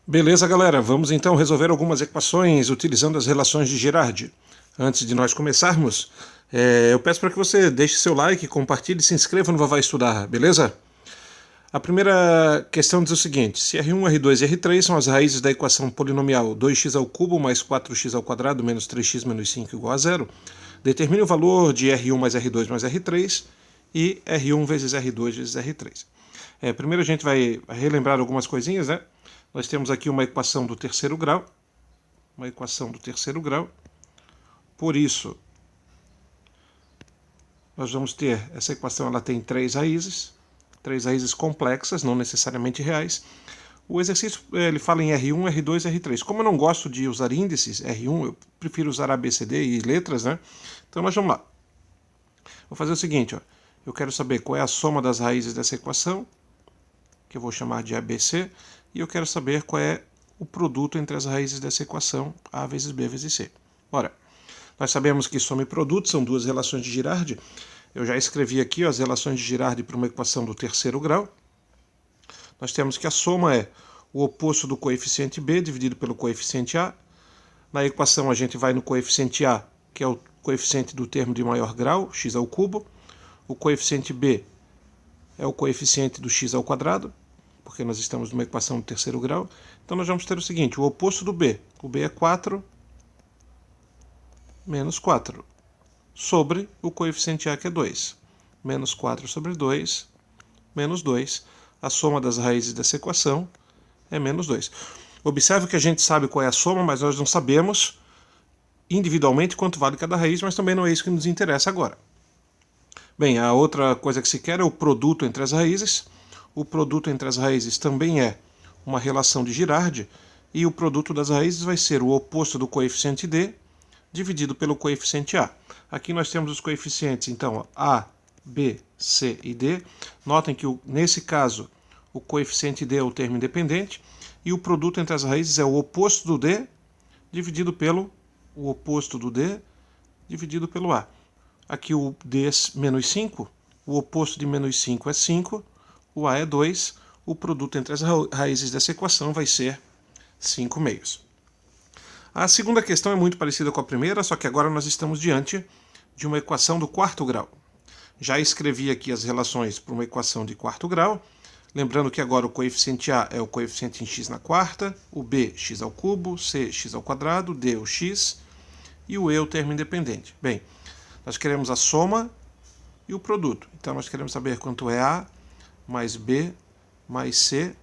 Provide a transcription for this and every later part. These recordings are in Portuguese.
Beleza, galera, vamos então resolver algumas equações utilizando as relações de Girardi. Antes de nós começarmos, eu peço para que você deixe seu like, compartilhe e se inscreva no Vavá Estudar, beleza? A primeira questão diz o seguinte: se R1, R2 e R3 são as raízes da equação polinomial 2x ao cubo mais 4x ao quadrado menos 3x menos 5 igual a zero, determine o valor de R1 mais R2 mais R3 e R1 vezes R2 vezes R3. Primeiro a gente vai relembrar algumas coisinhas, né? Nós temos aqui uma equação do terceiro grau. Por isso, nós vamos ter, essa equação ela tem três raízes complexas, não necessariamente reais. O exercício ele fala em R1, R2 e R3. Como eu não gosto de usar índices, R1, eu prefiro usar A, B, C, D e letras, né? Então nós vamos lá. Vou fazer o seguinte, ó. Eu quero saber qual é a soma das raízes dessa equação, que eu vou chamar de ABC, e eu quero saber qual é o produto entre as raízes dessa equação, A vezes B vezes C. Ora, nós sabemos que soma e produto são duas relações de Girardi. Eu já escrevi aqui as relações de Girardi para uma equação do terceiro grau. Nós temos que a soma é o oposto do coeficiente B dividido pelo coeficiente A. Na equação a gente vai no coeficiente A, que é o coeficiente do termo de maior grau, x ao cubo. O coeficiente B é o coeficiente do x ao quadrado, porque nós estamos numa equação do terceiro grau. Então nós vamos ter o seguinte, o oposto do B. O B é 4 menos 4, sobre o coeficiente A, que é 2. Menos 4 sobre 2, menos 2. A soma das raízes dessa equação é menos 2. Observe que a gente sabe qual é a soma, mas nós não sabemos individualmente quanto vale cada raiz, mas também não é isso que nos interessa agora. Bem, a outra coisa que se quer é o produto entre as raízes. O produto entre as raízes também é uma relação de Girardi, e o produto das raízes vai ser o oposto do coeficiente D dividido pelo coeficiente A. Aqui nós temos os coeficientes, então, A, B, C e D. Notem que, nesse caso, o coeficiente D é o termo independente, e o produto entre as raízes é o oposto do D dividido pelo A. Aqui o D é menos 5, o oposto de menos 5 é 5, o A é 2, o produto entre as raízes dessa equação vai ser 5 meios. A segunda questão é muito parecida com a primeira, só que agora nós estamos diante de uma equação do quarto grau. Já escrevi aqui as relações para uma equação de quarto grau, lembrando que agora o coeficiente A é o coeficiente em x na quarta, o B x ao cubo, C x ao quadrado, D o x e o E o termo independente. Bem, nós queremos a soma e o produto. Então nós queremos saber quanto é A mais B mais C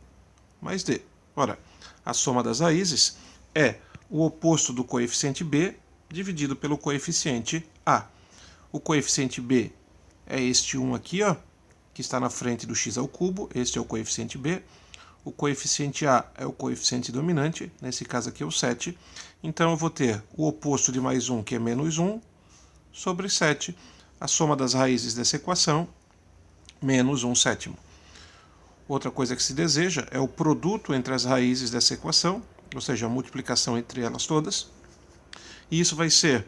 mais D. Ora, a soma das raízes é o oposto do coeficiente B dividido pelo coeficiente A. O coeficiente B é este 1 aqui, ó, que está na frente do x ao cubo. Este é o coeficiente B. O coeficiente A é o coeficiente dominante, nesse caso aqui é o 7. Então eu vou ter o oposto de mais 1, que é menos 1, sobre 7. A soma das raízes dessa equação, menos 1 sétimo. Outra coisa que se deseja é o produto entre as raízes dessa equação, ou seja, a multiplicação entre elas todas. E isso vai ser,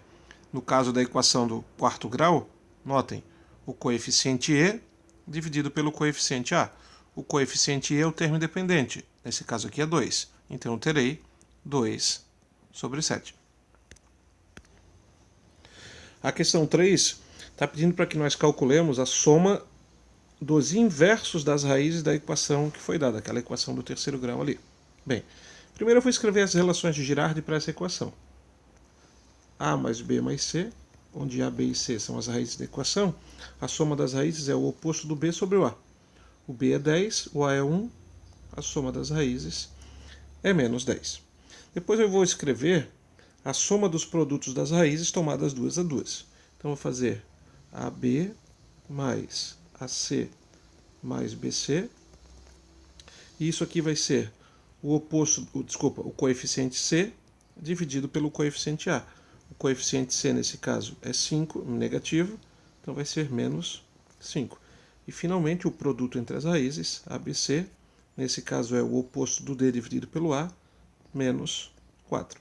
no caso da equação do quarto grau, notem, o coeficiente E dividido pelo coeficiente A. O coeficiente E é o termo independente, nesse caso aqui é 2. Então eu terei 2 sobre 7. A questão 3 está pedindo para que nós calculemos a soma dos inversos das raízes da equação que foi dada, aquela equação do terceiro grau ali. Bem, primeiro eu vou escrever as relações de Girardi para essa equação. A mais B mais C, onde A, B e C são as raízes da equação, a soma das raízes é o oposto do B sobre o A. O B é 10, o A é 1, a soma das raízes é menos 10. Depois eu vou escrever a soma dos produtos das raízes tomadas duas a duas. Então eu vou fazer AB mais AC mais BC, e isso aqui vai ser o coeficiente C dividido pelo coeficiente A. O coeficiente C, nesse caso, é 5, negativo, então vai ser menos 5. E, finalmente, o produto entre as raízes, ABC, nesse caso é o oposto do D dividido pelo A, menos 4.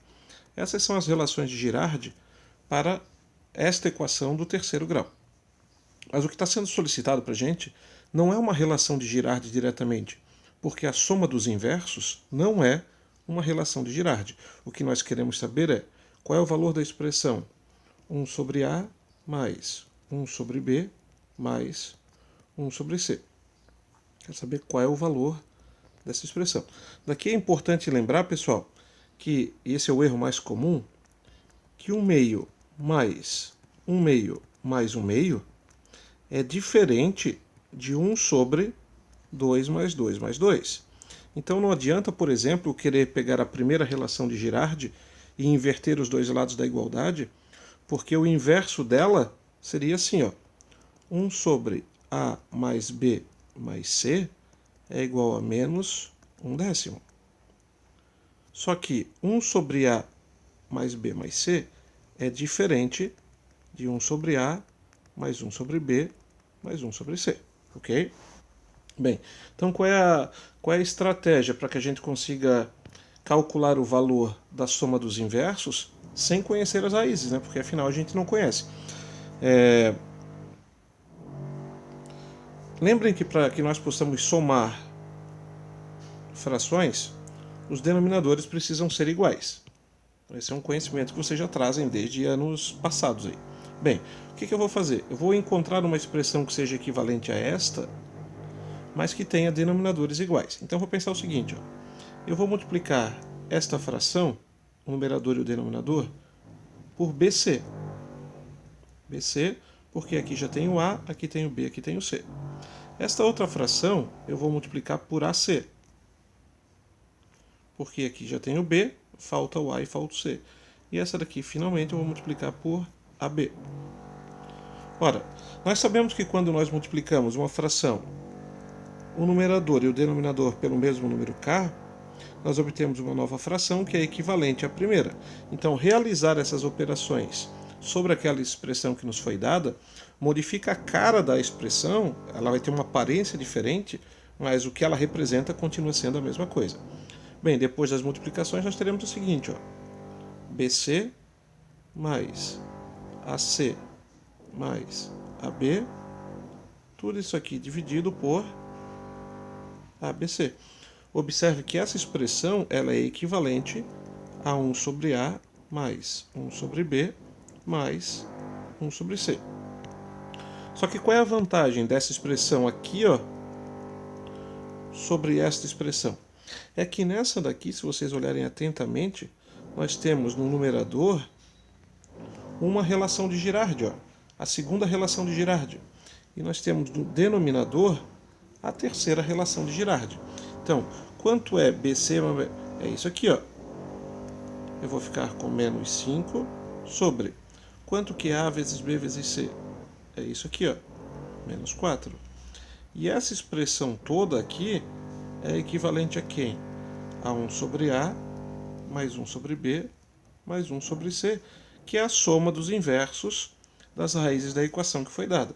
Essas são as relações de Girardi para esta equação do terceiro grau. Mas o que está sendo solicitado para a gente não é uma relação de Girardi diretamente, porque a soma dos inversos não é uma relação de Girardi. O que nós queremos saber é qual é o valor da expressão 1 sobre A mais 1 sobre B mais 1 sobre C. Quero saber qual é o valor dessa expressão. Daqui é importante lembrar, pessoal, que esse é o erro mais comum, que 1 meio mais 1 meio mais 1 meio é diferente de 1 sobre 2 mais 2 mais 2. Então não adianta, por exemplo, querer pegar a primeira relação de Girardi e inverter os dois lados da igualdade, porque o inverso dela seria assim, ó, 1 sobre A mais B mais C é igual a menos 1/10. Só que 1 sobre A mais B mais C é diferente de 1 sobre A mais 1 sobre B mais 1 sobre C, ok? Bem, então qual é a estratégia para que a gente consiga calcular o valor da soma dos inversos sem conhecer as raízes, né? Porque afinal a gente não conhece. Lembrem que para que nós possamos somar frações, os denominadores precisam ser iguais. Esse é um conhecimento que vocês já trazem desde anos passados aí. Bem, o que eu vou fazer? Eu vou encontrar uma expressão que seja equivalente a esta, mas que tenha denominadores iguais. Então eu vou pensar o seguinte, ó. Eu vou multiplicar esta fração, o numerador e o denominador, por BC. BC, porque aqui já tem o A, aqui tem o B, aqui tem o C. Esta outra fração eu vou multiplicar por AC, porque aqui já tem o B, falta o A e falta o C. E essa daqui, finalmente, eu vou multiplicar por AB. Ora, nós sabemos que quando nós multiplicamos uma fração, o numerador e o denominador pelo mesmo número k, nós obtemos uma nova fração que é equivalente à primeira. Então, realizar essas operações sobre aquela expressão que nos foi dada modifica a cara da expressão, ela vai ter uma aparência diferente, mas o que ela representa continua sendo a mesma coisa. Bem, depois das multiplicações nós teremos o seguinte, ó, BC mais AC mais AB, tudo isso aqui dividido por ABC. Observe que essa expressão ela é equivalente a 1 sobre A mais 1 sobre B mais 1 sobre C. Só que qual é a vantagem dessa expressão aqui, ó, sobre esta expressão? É que nessa daqui, se vocês olharem atentamente, nós temos no numerador uma relação de Girardi, ó, a segunda relação de Girardi. E nós temos no denominador a terceira relação de Girardi. Então, quanto é BC? É isso aqui, ó. Eu vou ficar com menos 5 sobre quanto que é A vezes B vezes C? É isso aqui, ó, menos 4. E essa expressão toda aqui é equivalente a quem? A 1 sobre A mais 1 sobre B mais 1 sobre C, que é a soma dos inversos das raízes da equação que foi dada.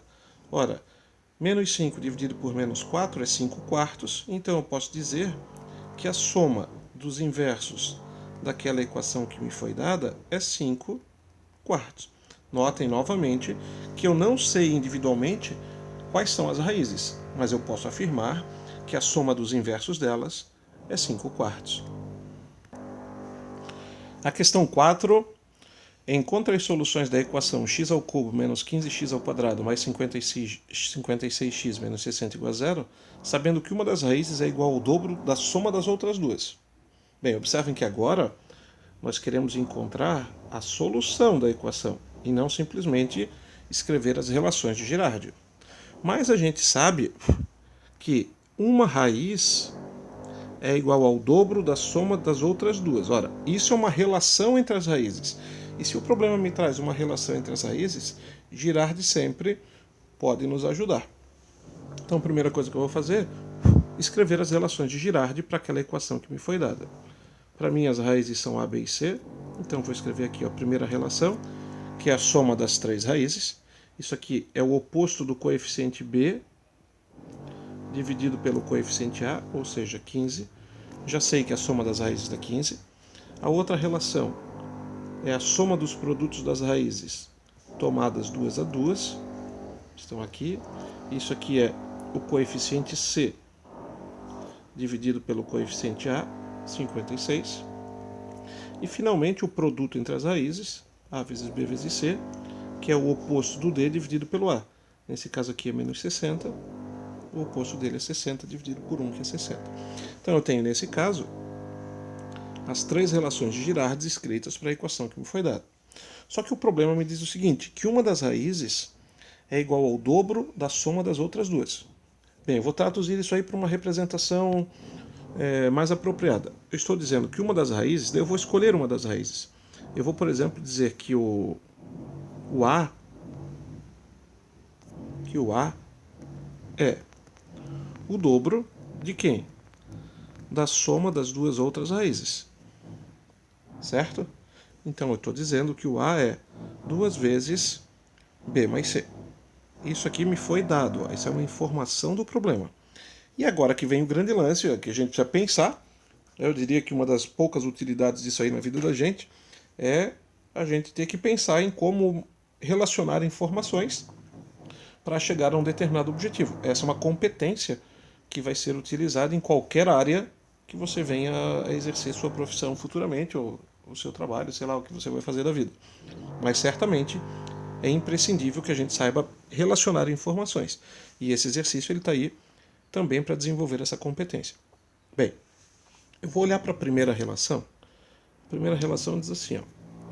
Ora, menos 5 dividido por menos 4 é 5 quartos, então eu posso dizer que a soma dos inversos daquela equação que me foi dada é 5 quartos. Notem novamente que eu não sei individualmente quais são as raízes, mas eu posso afirmar que a soma dos inversos delas é 5 quartos. A questão 4, encontre as soluções da equação x ao cubo menos 15x ao quadrado mais 56x menos 60 igual a 0, sabendo que uma das raízes é igual ao dobro da soma das outras duas. Bem, observem que agora nós queremos encontrar a solução da equação e não simplesmente escrever as relações de Girardi. Mas a gente sabe que uma raiz é igual ao dobro da soma das outras duas. Ora, isso é uma relação entre as raízes. E se o problema me traz uma relação entre as raízes, Girardi sempre pode nos ajudar. Então, a primeira coisa que eu vou fazer é escrever as relações de Girardi para aquela equação que me foi dada. Para mim, as raízes são A, B e C. Então, vou escrever aqui, ó, a primeira relação, que é a soma das três raízes. Isso aqui é o oposto do coeficiente B dividido pelo coeficiente A, ou seja, 15. Já sei que a soma das raízes dá 15. A outra relação é a soma dos produtos das raízes tomadas duas a duas. Estão aqui. Isso aqui é o coeficiente C dividido pelo coeficiente A. 56. E finalmente o produto entre as raízes, A vezes B vezes C, que é o oposto do D dividido pelo A. Nesse caso aqui é menos 60, o oposto dele é 60 dividido por 1, que é 60. Então eu tenho nesse caso as três relações de Girard escritas para a equação que me foi dada. Só que o problema me diz o seguinte, que uma das raízes é igual ao dobro da soma das outras duas. Bem, eu vou traduzir isso aí para uma representação mais apropriada. Eu estou dizendo que uma das raízes, daí eu vou escolher uma das raízes. Eu vou, por exemplo, dizer que o A é o dobro de quem? Da soma das duas outras raízes. Certo? Então eu estou dizendo que o A é 2 vezes B mais C. Isso aqui me foi dado, ó. Isso é uma informação do problema. E agora que vem o grande lance, que a gente precisa pensar, eu diria que uma das poucas utilidades disso aí na vida da gente é a gente ter que pensar em como relacionar informações para chegar a um determinado objetivo. Essa é uma competência que vai ser utilizada em qualquer área que você venha a exercer sua profissão futuramente, ou o seu trabalho, sei lá, o que você vai fazer da vida. Mas certamente é imprescindível que a gente saiba relacionar informações. E esse exercício está aí também para desenvolver essa competência. Bem, eu vou olhar para a primeira relação. A primeira relação diz assim, ó,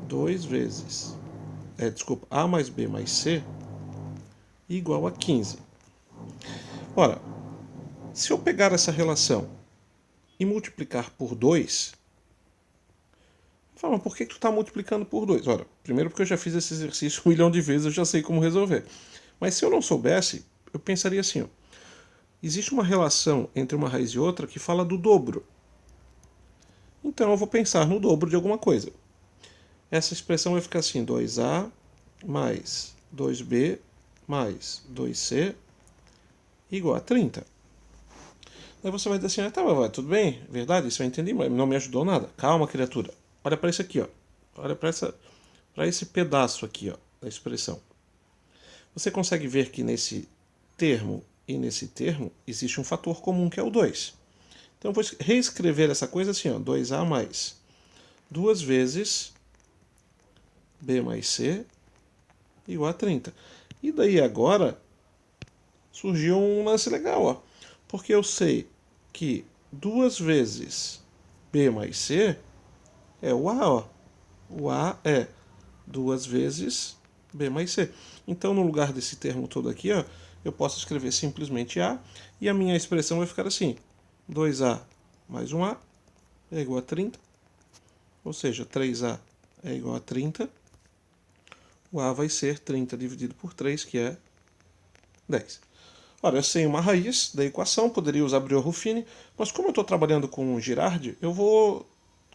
2 vezes, A mais B mais C igual a 15. Ora, se eu pegar essa relação e multiplicar por 2, fala, mas por que tu está multiplicando por 2? Ora, primeiro porque eu já fiz esse exercício 1 milhão de vezes, eu já sei como resolver. Mas se eu não soubesse, eu pensaria assim, ó, existe uma relação entre uma raiz e outra que fala do dobro. Então eu vou pensar no dobro de alguma coisa. Essa expressão vai ficar assim, 2A mais 2B mais 2C igual a 30. Aí você vai dizer assim, tá, vai, tudo bem, verdade, isso eu entendi, mas não me ajudou nada. Calma, criatura. Olha para isso aqui, ó. Olha para esse pedaço aqui, ó, da expressão. Você consegue ver que nesse termo e nesse termo existe um fator comum que é o 2. Então eu vou reescrever essa coisa assim, ó, 2A mais 2 vezes B mais C igual a 30. E daí agora surgiu um lance legal, ó. Porque eu sei que 2 vezes B mais C é o A, ó. O A é 2 vezes B mais C. Então, no lugar desse termo todo aqui, ó, eu posso escrever simplesmente A, e a minha expressão vai ficar assim, 2A mais 1A é igual a 30, ou seja, 3A é igual a 30, o A vai ser 30 dividido por 3, que é 10. Ora, eu sei uma raiz da equação, poderia usar Brio-Ruffini, mas como eu estou trabalhando com Girard, eu vou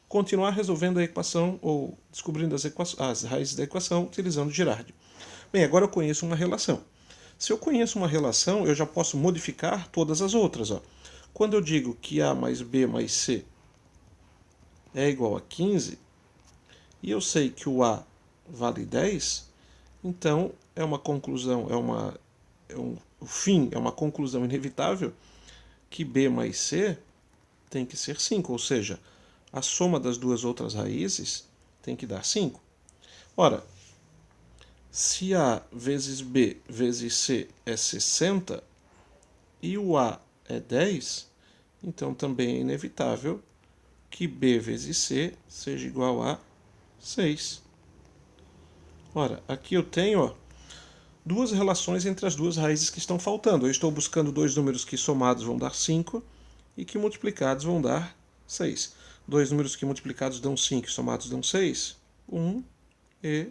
continuar resolvendo a equação, ou descobrindo as raízes da equação, utilizando Girard. Bem, agora eu conheço uma relação. Se eu conheço uma relação, eu já posso modificar todas as outras. Ó. Quando eu digo que A mais B mais C é igual a 15, e eu sei que o A vale 10, então é uma conclusão, o fim é uma conclusão inevitável que B mais C tem que ser 5, ou seja, a soma das duas outras raízes tem que dar 5. Ora, se A vezes B vezes C é 60 e o A é 10, então também é inevitável que B vezes C seja igual a 6. Ora, aqui eu tenho, ó, duas relações entre as duas raízes que estão faltando. Eu estou buscando dois números que somados vão dar 5 e que multiplicados vão dar 6. Dois números que multiplicados dão 5 e somados dão 6, 1 e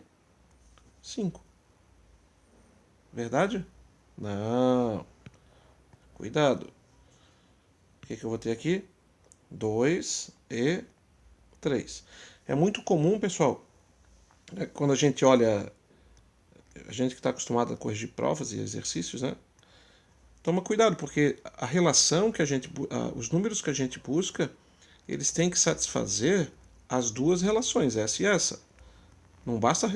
5. Verdade? Não. Cuidado. O que eu vou ter aqui? 2 e 3. É muito comum, pessoal, quando a gente olha, a gente que está acostumado a corrigir provas e exercícios, né? Toma cuidado, porque a relação que os números que a gente busca, eles têm que satisfazer as duas relações, essa e essa. Não basta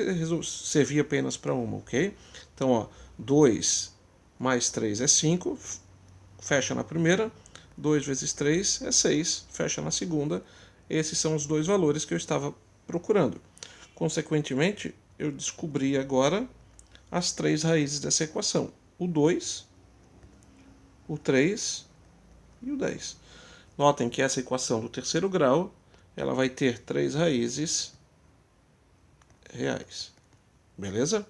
servir apenas para uma, ok? Então, ó, 2 mais 3 é 5, fecha na primeira. 2 vezes 3 é 6, fecha na segunda. Esses são os dois valores que eu estava procurando. Consequentemente, eu descobri agora as três raízes dessa equação. O 2, o 3 e o 10. Notem que essa equação do terceiro grau, ela vai ter três raízes reais. Beleza?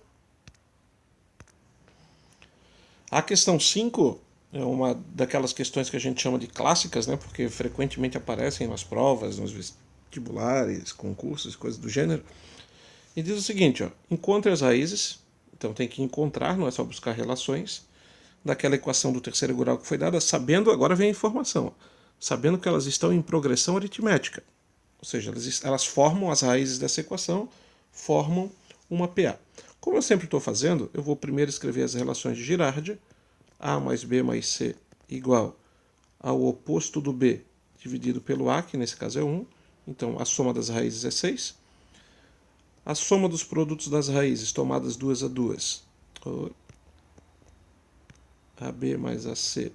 A questão 5 é uma daquelas questões que a gente chama de clássicas, né? Porque frequentemente aparecem nas provas, nos vestibulares, concursos, coisas do gênero. E diz o seguinte, ó, encontre as raízes, então tem que encontrar, não é só buscar relações, daquela equação do terceiro grau que foi dada, sabendo, agora vem a informação, ó, sabendo que elas estão em progressão aritmética. Ou seja, elas formam as raízes dessa equação, formam uma PA. Como eu sempre estou fazendo, eu vou primeiro escrever as relações de Girardi, A mais B mais C igual ao oposto do B dividido pelo A, que nesse caso é 1. Então a soma das raízes é 6. A soma dos produtos das raízes tomadas duas a duas, AB mais AC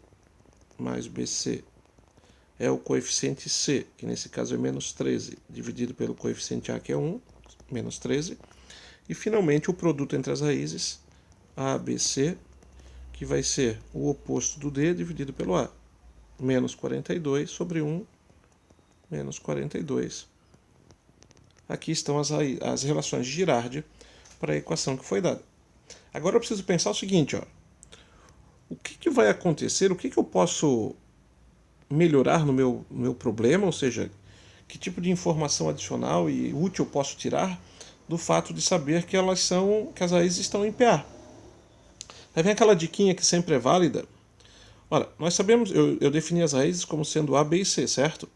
mais BC, é o coeficiente C, que nesse caso é menos 13, dividido pelo coeficiente A, que é 1, menos 13. E finalmente o produto entre as raízes, ABC, que vai ser o oposto do D dividido pelo A, menos 42 sobre 1, menos 42. Aqui estão as relações de Girardi para a equação que foi dada. Agora eu preciso pensar o seguinte, ó, o que vai acontecer, o que eu posso melhorar no meu problema, ou seja, que tipo de informação adicional e útil eu posso tirar do fato de saber que que as raízes estão em PA. Aí vem aquela diquinha que sempre é válida. Ora, nós sabemos, eu defini as raízes como sendo A, B e C, certo?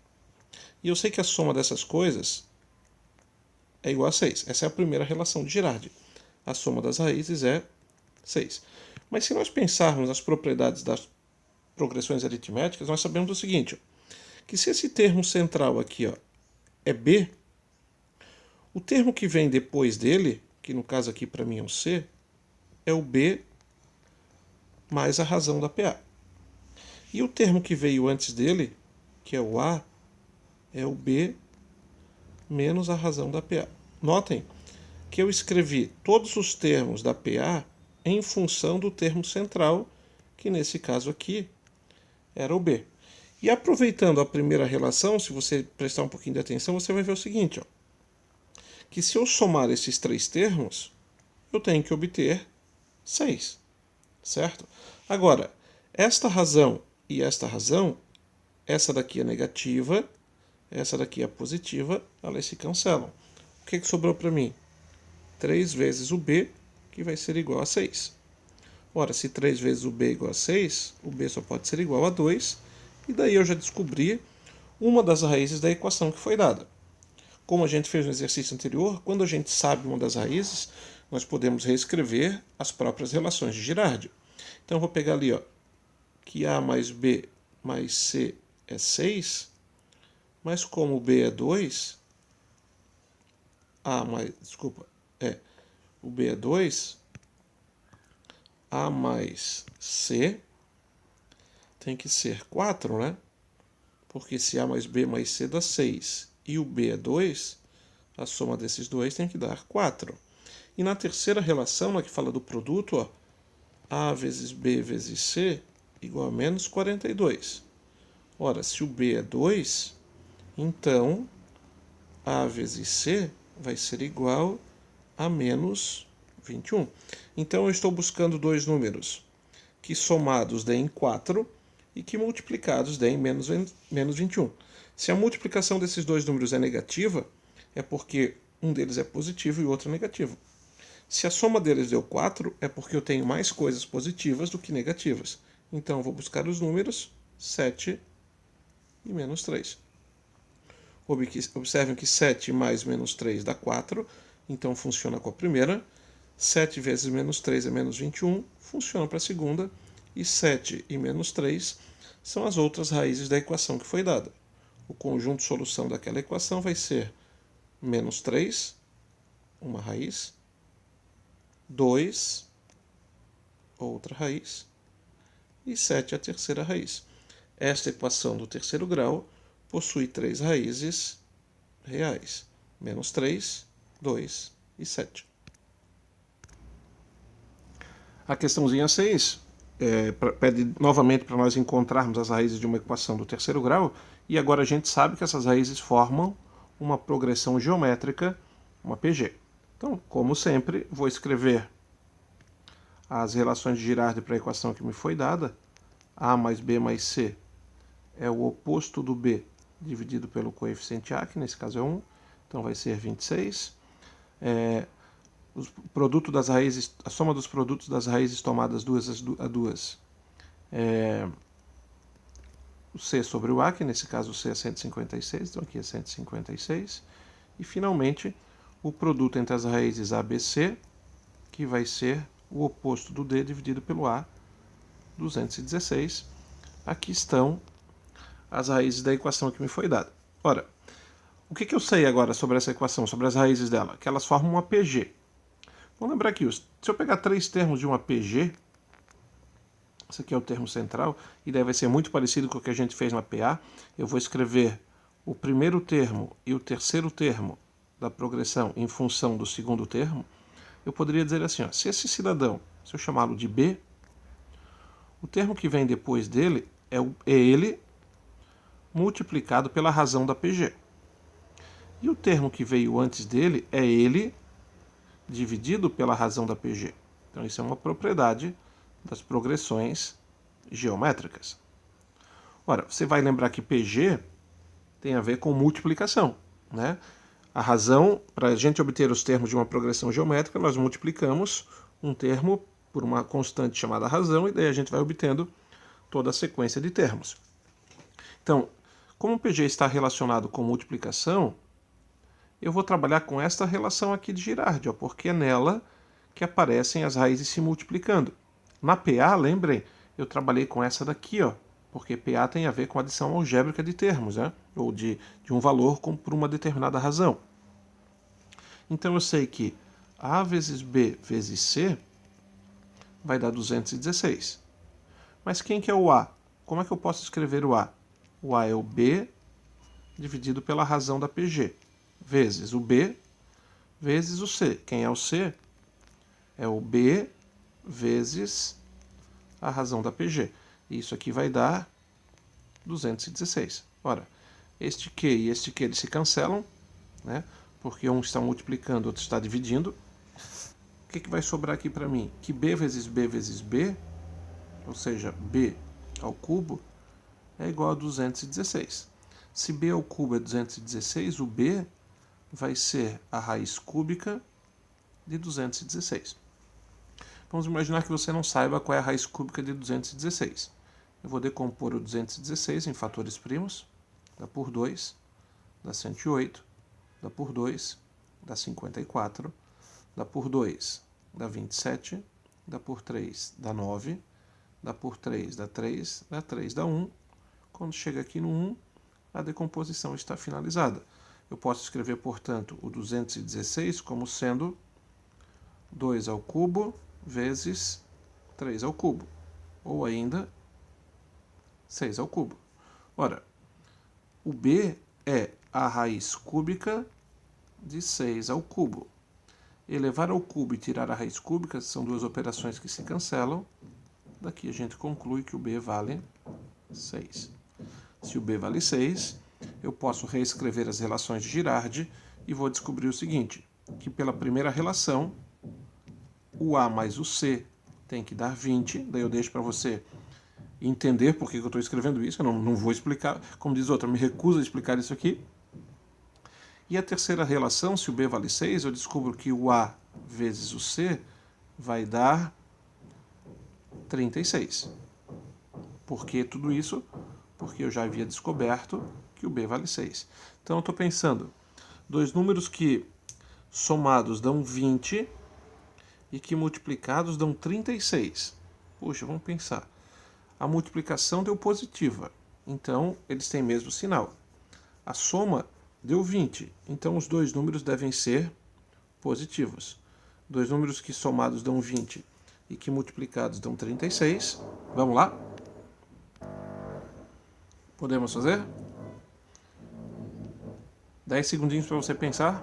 E eu sei que a soma dessas coisas é igual a 6. Essa é a primeira relação de Girardi. A soma das raízes é 6. Mas se nós pensarmos nas propriedades das progressões aritméticas, nós sabemos o seguinte, que se esse termo central aqui, ó, é B, o termo que vem depois dele, que no caso aqui para mim é o C, é o B mais a razão da PA. E o termo que veio antes dele, que é o A, é o B menos a razão da PA. Notem que eu escrevi todos os termos da PA em função do termo central, que nesse caso aqui era o B. E aproveitando a primeira relação, se você prestar um pouquinho de atenção, você vai ver o seguinte, ó, que se eu somar esses três termos, eu tenho que obter 6, certo? Agora, esta razão e esta razão, essa daqui é negativa, essa daqui é positiva, elas se cancelam. O que sobrou para mim? 3 vezes o B, que vai ser igual a 6. Ora, se 3 vezes o B é igual a 6, o B só pode ser igual a 2, e daí eu já descobri uma das raízes da equação que foi dada. Como a gente fez no exercício anterior, quando a gente sabe uma das raízes, nós podemos reescrever as próprias relações de Girardi. Então eu vou pegar ali, ó, que A mais B mais C é 6, mas como B é 2, o B é 2, A mais C tem que ser 4, né? Porque se A mais B mais C dá 6 e o B é 2, a soma desses dois tem que dar 4. E na terceira relação, na que fala do produto, ó, A vezes B vezes C igual a menos 42. Ora, se o B é 2, então A vezes C vai ser igual a menos 21. Então eu estou buscando dois números que somados deem 4 e que multiplicados deem menos 21. Se a multiplicação desses dois números é negativa, é porque um deles é positivo e o outro é negativo. Se a soma deles deu 4, é porque eu tenho mais coisas positivas do que negativas. Então eu vou buscar os números 7 e menos 3. Observem que 7 mais menos 3 dá 4, então funciona com a primeira. 7 vezes menos 3 é menos 21, funciona para a segunda. E 7 e menos 3 são as outras raízes da equação que foi dada. O conjunto de solução daquela equação vai ser menos 3, uma raiz, 2, outra raiz, e 7 a terceira raiz. Esta equação do terceiro grau possui três raízes reais. Menos 3, 2 e 7. A questãozinha 6 pede novamente para nós encontrarmos as raízes de uma equação do terceiro grau, e agora a gente sabe que essas raízes formam uma progressão geométrica, uma PG. Então, como sempre, vou escrever as relações de Girardi para a equação que me foi dada. A mais B mais C é o oposto do B dividido pelo coeficiente A, que nesse caso é 1, então vai ser 26. Produto das raízes, a soma dos produtos das raízes tomadas duas a duas é o C sobre o A, que nesse caso o C é 156, então aqui é 156. E finalmente o produto entre as raízes ABC, que vai ser o oposto do D dividido pelo A, 216. Aqui estão as raízes da equação que me foi dada. Ora, o que eu sei agora sobre essa equação, sobre as raízes dela? Que elas formam uma PG. Vamos lembrar aqui, se eu pegar 3 termos de uma PG, esse aqui é o termo central, e daí vai ser muito parecido com o que a gente fez na PA, eu vou escrever o primeiro termo e o terceiro termo da progressão em função do segundo termo. Eu poderia dizer assim, ó, se esse cidadão, se eu chamá-lo de B, o termo que vem depois dele é ele multiplicado pela razão da PG. E o termo que veio antes dele é ele dividido pela razão da PG. Então isso é uma propriedade das progressões geométricas. Ora, você vai lembrar que PG tem a ver com multiplicação, né? A razão, para a gente obter os termos de uma progressão geométrica, nós multiplicamos um termo por uma constante chamada razão, e daí a gente vai obtendo toda a sequência de termos. Então, como o PG está relacionado com multiplicação, eu vou trabalhar com esta relação aqui de Girardi, ó, porque é nela que aparecem as raízes se multiplicando. Na PA, lembrem, eu trabalhei com essa daqui, ó, porque PA tem a ver com adição algébrica de termos, né? Ou de um valor por uma determinada razão. Então eu sei que A vezes B vezes C vai dar 216. Mas quem que é o A? Como é que eu posso escrever o A? O A é o B dividido pela razão da PG, vezes o B vezes o C. Quem é o C? É o B vezes a razão da PG. Isso aqui vai dar 216. Ora, este Q e este Q eles se cancelam, né? Porque um está multiplicando, o outro está dividindo. O que vai sobrar aqui para mim? Que B vezes B vezes B, ou seja, B ao cubo, é igual a 216. Se B ao cubo é 216, o B vai ser a raiz cúbica de 216. Vamos imaginar que você não saiba qual é a raiz cúbica de 216. Eu vou decompor o 216 em fatores primos. Dá por 2, dá 108, dá por 2, dá 54, dá por 2, dá 27, dá por 3, dá 9, dá por 3, dá 3, dá 3, dá 1. Quando chega aqui no 1, a decomposição está finalizada. Eu posso escrever, portanto, o 216 como sendo 2 ao cubo vezes 3 ao cubo, ou ainda 6 ao cubo. Ora, o B é a raiz cúbica de 6 ao cubo. Elevar ao cubo e tirar a raiz cúbica são duas operações que se cancelam. Daqui a gente conclui que o B vale 6. Se o B vale 6, eu posso reescrever as relações de Girardi e vou descobrir o seguinte, que pela primeira relação, o A mais o C tem que dar 20, daí eu deixo para você entender por que eu estou escrevendo isso, eu não vou explicar, como diz outra, eu me recuso a explicar isso aqui. E a terceira relação, se o B vale 6, eu descubro que o A vezes o C vai dar 36. Por que tudo isso? Porque eu já havia descoberto que o B vale 6. Então eu estou pensando, dois números que somados dão 20 e que multiplicados dão 36. Puxa, vamos pensar. A multiplicação deu positiva, então eles têm mesmo sinal. A soma deu 20, então os dois números devem ser positivos. Dois números que somados dão 20 e que multiplicados dão 36. Vamos lá? Podemos fazer? 10 segundinhos para você pensar.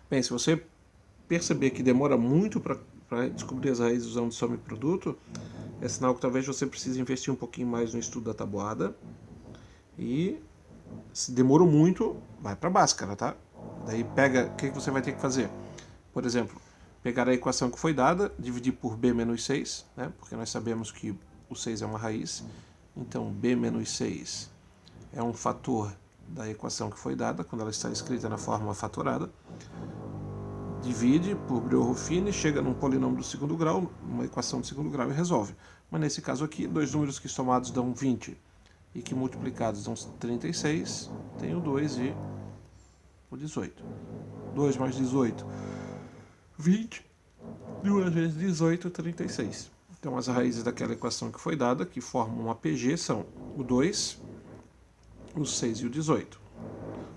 Bem, se você perceber que demora muito para descobrir as raízes usando soma e produto, é sinal que talvez você precise investir um pouquinho mais no estudo da tabuada. E se demorou muito, vai para a Bhaskara, tá? Daí pega, o que você vai ter que fazer? Por exemplo, pegar a equação que foi dada, dividir por b menos 6, né? Porque nós sabemos que o 6 é uma raiz. Então, b menos 6 é um fator da equação que foi dada, quando ela está escrita na forma fatorada. Divide por Breuer-Ruffini, chega num polinômio do segundo grau, uma equação do segundo grau e resolve. Mas nesse caso aqui, dois números que somados dão 20 e que multiplicados dão 36, tem o 2 e o 18. 2 mais 18, 20. 2 vezes 18, 36. Então as raízes daquela equação que foi dada, que formam uma PG, são o 2, o 6 e o 18.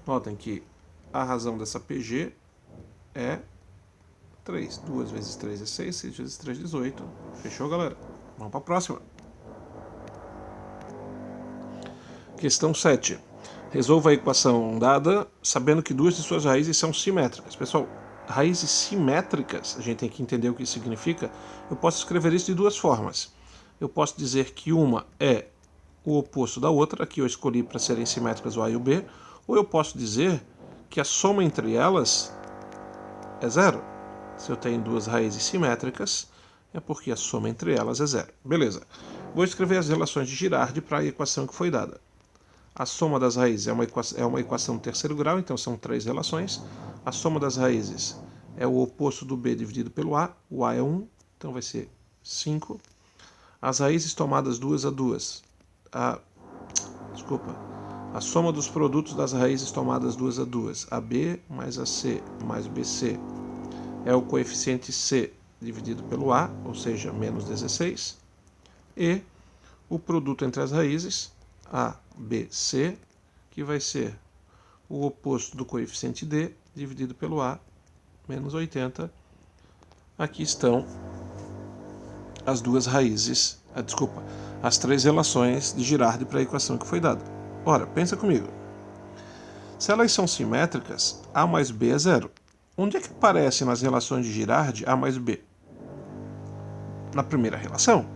Notem que a razão dessa PG é 3. 2 vezes 3 é 6, 6 vezes 3 é 18. Fechou, galera? Vamos para a próxima. Questão 7. Resolva a equação dada sabendo que duas de suas raízes são simétricas. Pessoal, raízes simétricas, a gente tem que entender o que isso significa. Eu posso escrever isso de duas formas. Eu posso dizer que uma é o oposto da outra, aqui eu escolhi para serem simétricas o A e o B, ou eu posso dizer que a soma entre elas é zero. Se eu tenho duas raízes simétricas, é porque a soma entre elas é zero. Beleza. Vou escrever as relações de Girardi para a equação que foi dada. A soma das raízes é uma equação de terceiro grau, então são três relações. A soma das raízes é o oposto do B dividido pelo A. O A é 1, então vai ser 5. As raízes tomadas duas a duas. A soma dos produtos das raízes tomadas duas a duas. AB mais AC mais BC é o coeficiente C dividido pelo A, ou seja, menos 16. E o produto entre as raízes, A, B, C, que vai ser o oposto do coeficiente D dividido pelo A, menos 80. Aqui estão as duas raízes, as três relações de Girardi para a equação que foi dada. Ora, pensa comigo. Se elas são simétricas, A mais B é zero. Onde é que aparece nas relações de Girardi A mais B? Na primeira relação.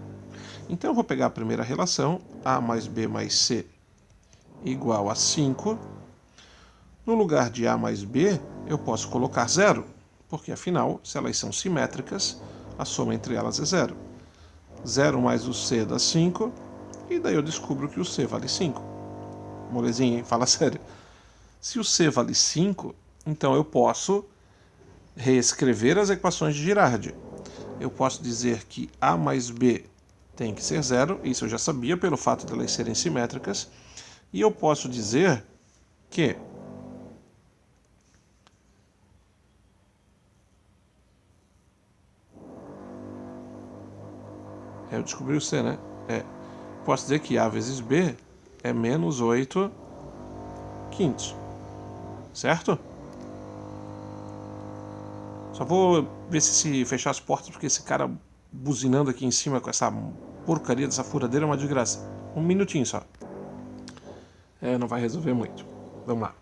Então eu vou pegar a primeira relação, A mais B mais C igual a 5. No lugar de A mais B, eu posso colocar zero, porque afinal, se elas são simétricas, a soma entre elas é zero. 0 mais o C dá 5, e daí eu descubro que o C vale 5. Molezinha, hein? Fala sério. Se o C vale 5, então eu posso reescrever as equações de Girardi. Eu posso dizer que A mais B tem que ser zero, isso eu já sabia pelo fato de elas serem simétricas, e eu posso dizer que eu descobri o C, né? Posso dizer que A vezes B é menos 8 quintos, certo? Só vou ver se fechar as portas, porque esse cara buzinando aqui em cima com essa porcaria dessa furadeira é uma desgraça. Um minutinho só. Não vai resolver muito. Vamos lá.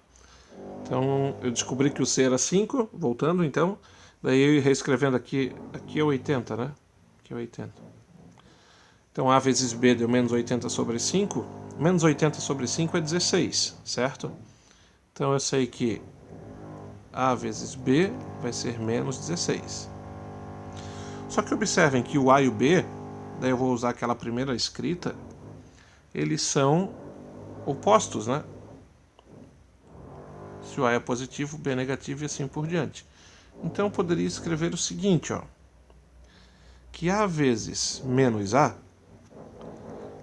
Então, eu descobri que o C era 5, voltando então. Daí eu reescrevendo aqui é 80, né? Aqui é 80. Então, A vezes B deu menos 80 sobre 5. Menos 80 sobre 5 é 16, certo? Então, eu sei que A vezes B vai ser menos 16. Só que observem que o A e o B, daí eu vou usar aquela primeira escrita, eles são opostos, né? Se o A é positivo, o B é negativo e assim por diante. Então eu poderia escrever o seguinte, ó, que A vezes menos A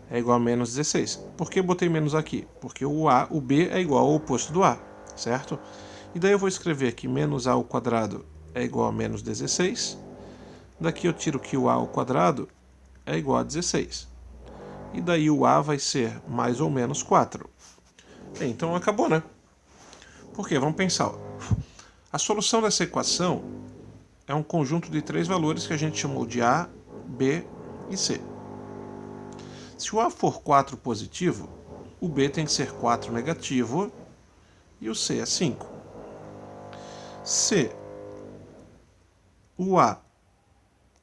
é igual a menos 16. Por que eu botei menos aqui? Porque o B é igual ao oposto do A, certo? E daí eu vou escrever que menos A ao quadrado é igual a menos 16. Daqui eu tiro que o A ao quadrado é igual a 16. E daí o A vai ser mais ou menos 4. Bem, então acabou, né? Por quê? Vamos pensar. Ó. A solução dessa equação é um conjunto de três valores que a gente chamou de A, B e C. Se o A for 4 positivo, o B tem que ser 4 negativo e o C é 5. Se o A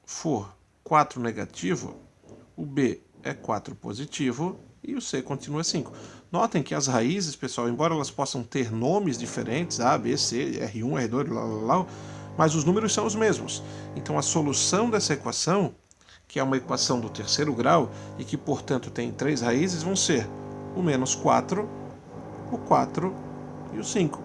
for 4 negativo, o B é 4 positivo e o C continua 5. Notem que as raízes, pessoal, embora elas possam ter nomes diferentes, A, B, C, R1, R2, lá, mas os números são os mesmos. Então a solução dessa equação, que é uma equação do terceiro grau e que, portanto, tem 3 raízes, vão ser o menos 4, o 4 e o 5.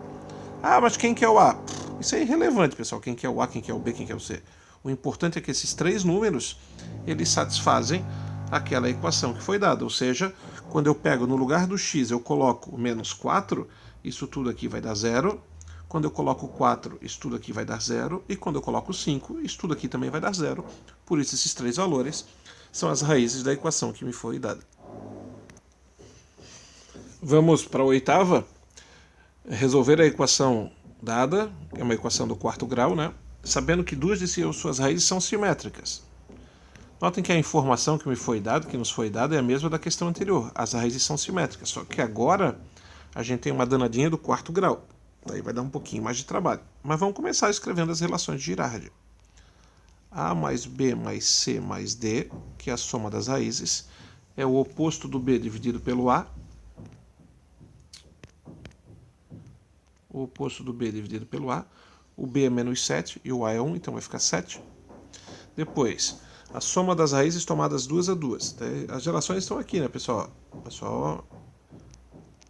Ah, mas quem que é o A? Isso é irrelevante, pessoal. Quem que é o A, quem que é o B, quem que é o C. O importante é que esses 3 números, eles satisfazem aquela equação que foi dada. Ou seja, quando eu pego no lugar do x, eu coloco o menos 4, isso tudo aqui vai dar 0. Quando eu coloco 4, isso tudo aqui vai dar 0. E quando eu coloco 5, isso tudo aqui também vai dar 0. Por isso, esses 3 valores são as raízes da equação que me foi dada. Vamos para a oitava. Resolver a equação dada, que é uma equação do quarto grau, né? Sabendo que duas de suas raízes são simétricas. Notem que a informação que me foi dada, que nos foi dada, é a mesma da questão anterior. As raízes são simétricas, só que agora a gente tem uma danadinha do quarto grau. Daí vai dar um pouquinho mais de trabalho. Mas vamos começar escrevendo as relações de Girardi. A mais B mais C mais D, que é a soma das raízes, é o oposto do B dividido pelo A. O oposto do B dividido pelo A. O B é menos 7 e o A é 1, então vai ficar 7. Depois, a soma das raízes tomadas duas a duas. As relações estão aqui, né, pessoal? Pessoal,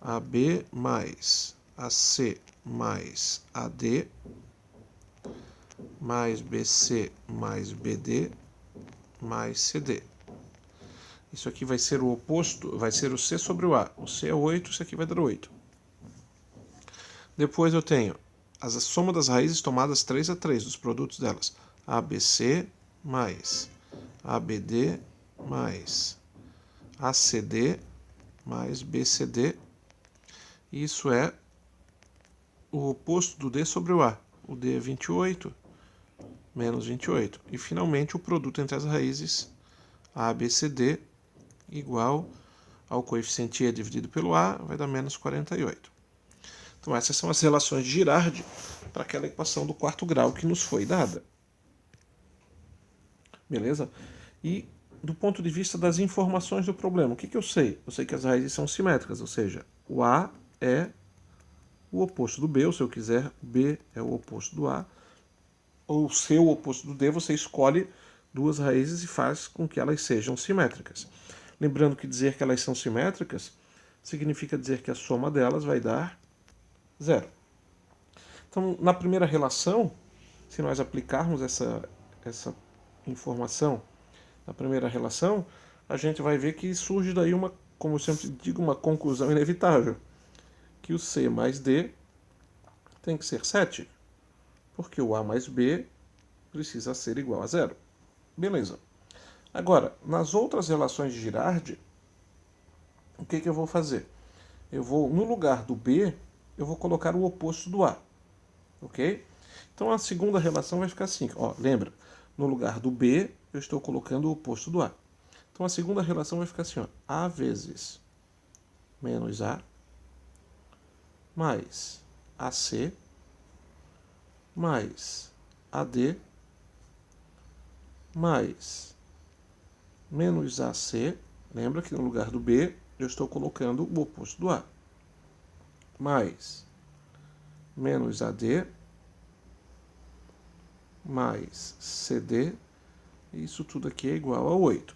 AB mais AC mais AD mais BC mais BD mais CD. Isso aqui vai ser o oposto, vai ser o C sobre o A. O C é 8, isso aqui vai dar 8. Depois eu tenho a soma das raízes tomadas 3 a 3 dos produtos delas. ABC mais ABD mais ACD mais BCD. Isso é o oposto do D sobre o A. O D é 28 menos 28. E finalmente o produto entre as raízes ABCD igual ao coeficiente E dividido pelo A vai dar menos 48. Então essas são as relações de Girardi para aquela equação do quarto grau que nos foi dada. Beleza? E do ponto de vista das informações do problema, o que eu sei? Eu sei que as raízes são simétricas, ou seja, o A é o oposto do B, ou se eu quiser, B é o oposto do A, ou C é o oposto do D, você escolhe duas raízes e faz com que elas sejam simétricas. Lembrando que dizer que elas são simétricas significa dizer que a soma delas vai dar 0. Então, na primeira relação, se nós aplicarmos essa informação na primeira relação, a gente vai ver que surge daí uma, como eu sempre digo, uma conclusão inevitável, que o C mais D tem que ser 7, porque o A mais B precisa ser igual a 0. Beleza. Agora, nas outras relações de Girardi, o que eu vou fazer? Eu vou, no lugar do B, eu vou colocar o oposto do A. Ok? Então a segunda relação vai ficar assim. Ó, lembra? No lugar do B, eu estou colocando o oposto do A. Então a segunda relação vai ficar assim. Ó, A vezes menos A mais AC mais AD mais menos AC. Lembra que no lugar do B, eu estou colocando o oposto do A. Mais menos AD mais CD, e isso tudo aqui é igual a 8.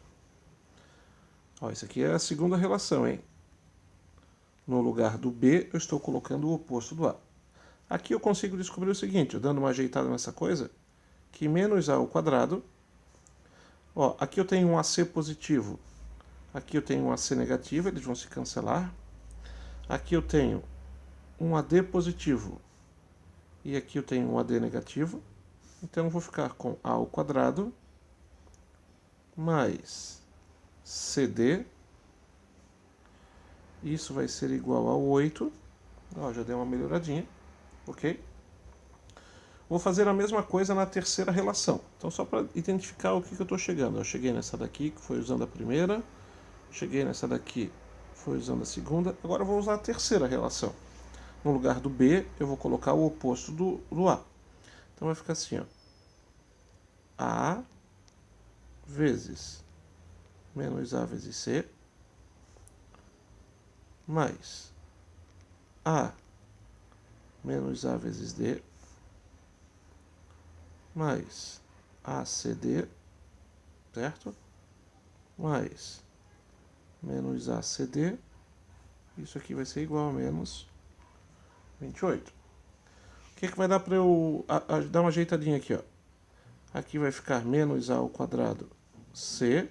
Ó, isso aqui é a segunda relação, hein? No lugar do B, eu estou colocando o oposto do A. Aqui eu consigo descobrir o seguinte, dando uma ajeitada nessa coisa, que menos A ao quadrado, ó, aqui eu tenho um AC positivo, aqui eu tenho um AC negativo, eles vão se cancelar. Aqui eu tenho um AD positivo, e aqui eu tenho um AD negativo. Então eu vou ficar com A ao quadrado mais CD. Isso vai ser igual a 8. Ó, já deu uma melhoradinha. Ok? Vou fazer a mesma coisa na terceira relação. Então só para identificar o que eu estou chegando. Eu cheguei nessa daqui, que foi usando a primeira. Cheguei nessa daqui, foi usando a segunda. Agora eu vou usar a terceira relação. No lugar do B, eu vou colocar o oposto do A. Então vai ficar assim, ó. A vezes menos A vezes C, mais A menos A vezes D, mais ACD, certo? Mais menos ACD, isso aqui vai ser igual a menos 28. O que vai dar para eu dar uma ajeitadinha aqui, ó? Aqui vai ficar menos A ao quadrado C,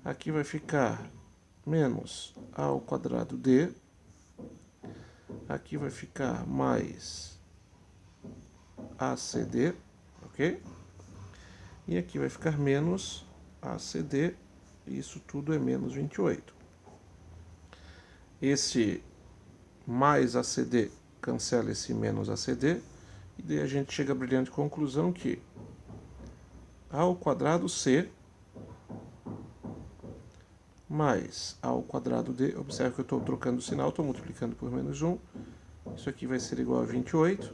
aqui vai ficar menos A ao quadrado D, aqui vai ficar mais ACD, ok? E aqui vai ficar menos ACD, e isso tudo é menos 28. Esse mais ACD cancela esse menos ACD, e daí a gente chega à brilhante conclusão que A ao quadrado C mais A ao quadrado D, observe que eu estou trocando o sinal, estou multiplicando por menos 1, isso aqui vai ser igual a 28.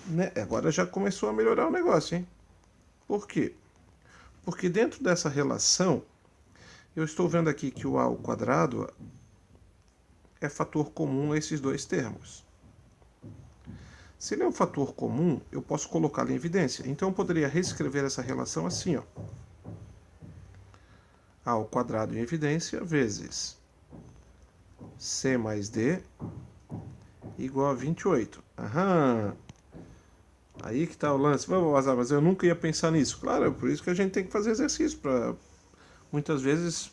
Né? Agora já começou a melhorar o negócio, hein? Por quê? Porque dentro dessa relação, eu estou vendo aqui que o A ao quadrado é fator comum a esses dois termos. Se ele é um fator comum, eu posso colocá-lo em evidência. Então eu poderia reescrever essa relação assim, ó. A ao quadrado em evidência vezes C mais D igual a 28. Aham. Aí que está o lance. Mas eu nunca ia pensar nisso. Claro, é por isso que a gente tem que fazer exercício, para muitas vezes